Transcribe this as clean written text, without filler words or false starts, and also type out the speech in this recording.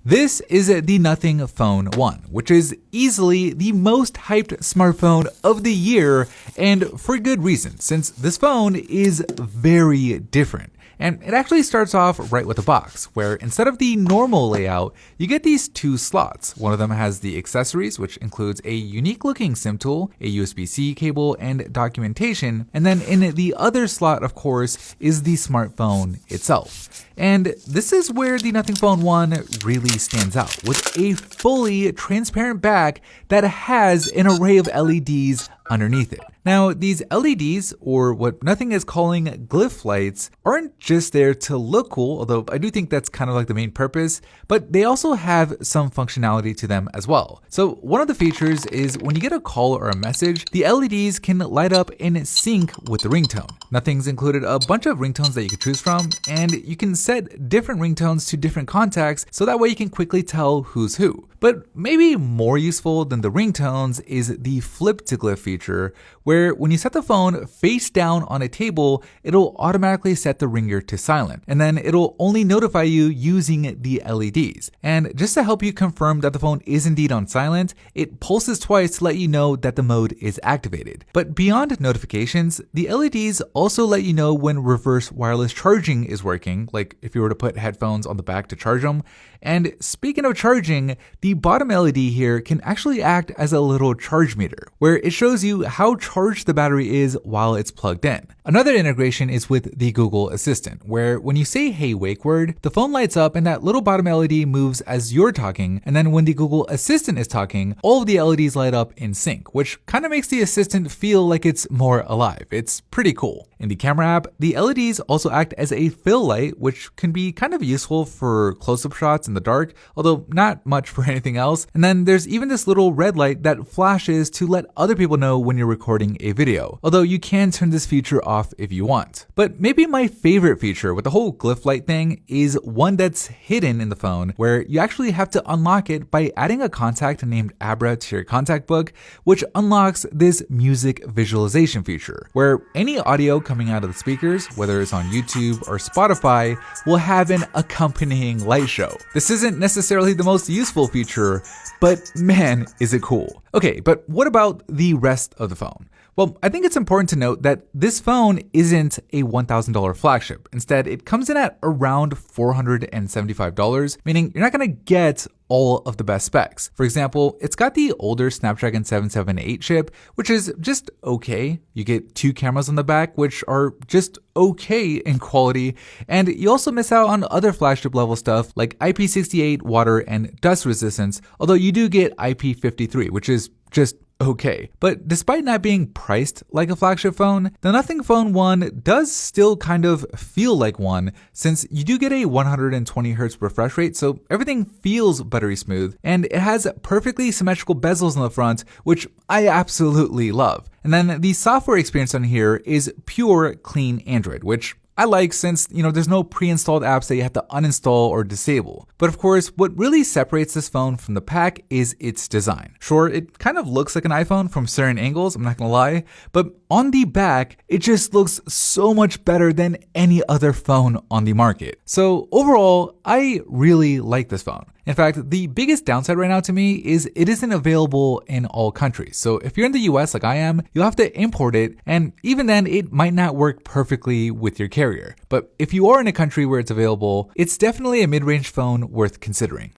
This is the Nothing Phone 1, which is easily the most hyped smartphone of the year, and for good reason, since this phone is very different. And it actually starts off right with the box, where instead of the normal layout, you get these two slots. One of them has the accessories, which includes a unique looking SIM tool, a USB-C cable, and documentation. And then in the other slot, of course, is the smartphone itself. And this is where the Nothing Phone 1 really stands out, with a fully transparent back that has an array of LEDs underneath it. Now, these LEDs, or what Nothing is calling glyph lights, aren't just there to look cool, although I do think that's kind of like the main purpose, but they also have some functionality to them as well. So one of the features is when you get a call or a message, the LEDs can light up in sync with the ringtone. Nothing's included a bunch of ringtones that you can choose from, and you can set different ringtones to different contacts, so that way you can quickly tell who's who. But maybe more useful than the ringtones is the flip to glyph feature, where when you set the phone face down on a table, it'll automatically set the ringer to silent, and then it'll only notify you using the LEDs. And just to help you confirm that the phone is indeed on silent, it pulses twice to let you know that the mode is activated. But beyond notifications, the LEDs also let you know when reverse wireless charging is working, like if you were to put headphones on the back to charge them. And speaking of charging, the bottom LED here can actually act as a little charge meter, where it shows you how charged the battery is while it's plugged in. Another integration is with the Google Assistant, where when you say "Hey, wake word," the phone lights up and that little bottom LED moves as you're talking, and then when the Google Assistant is talking, all of the LEDs light up in sync, which kind of makes the Assistant feel like it's more alive. It's pretty cool. In the camera app, the LEDs also act as a fill light, which can be kind of useful for close-up shots in the dark, although not much for anything else. And then there's even this little red light that flashes to let other people know when you're recording a video, although you can turn this feature off if you want. But maybe my favorite feature with the whole glyph light thing is one that's hidden in the phone, where you actually have to unlock it by adding a contact named Abra to your contact book, which unlocks this music visualization feature, where any audio coming out of the speakers, whether it's on YouTube or Spotify, will have an accompanying light show. This isn't necessarily the most useful feature, but man, is it cool. Okay, but what about the rest of the phone? Well, I think it's important to note that this phone isn't a $1,000 flagship. Instead, it comes in at around $475, meaning you're not going to get all of the best specs. For example, it's got the older Snapdragon 778 chip, which is just okay. You get two cameras on the back, which are just okay in quality, and you also miss out on other flagship level stuff like IP68 water and dust resistance, although you do get IP53, which is just okay. But despite not being priced like a flagship phone, the Nothing Phone 1 does still kind of feel like one, since you do get a 120Hz refresh rate, so everything feels buttery smooth, and it has perfectly symmetrical bezels on the front, which I absolutely love. And then the software experience on here is pure clean Android, which I like, since, there's no pre-installed apps that you have to uninstall or disable. But of course, what really separates this phone from the pack is its design. Sure, it kind of looks like an iPhone from certain angles, I'm not gonna lie, but on the back, it just looks so much better than any other phone on the market. So overall, I really like this phone. In fact, the biggest downside right now to me is it isn't available in all countries. So if you're in the US like I am, you'll have to import it, and even then it might not work perfectly with your carrier. But if you are in a country where it's available, it's definitely a mid-range phone worth considering.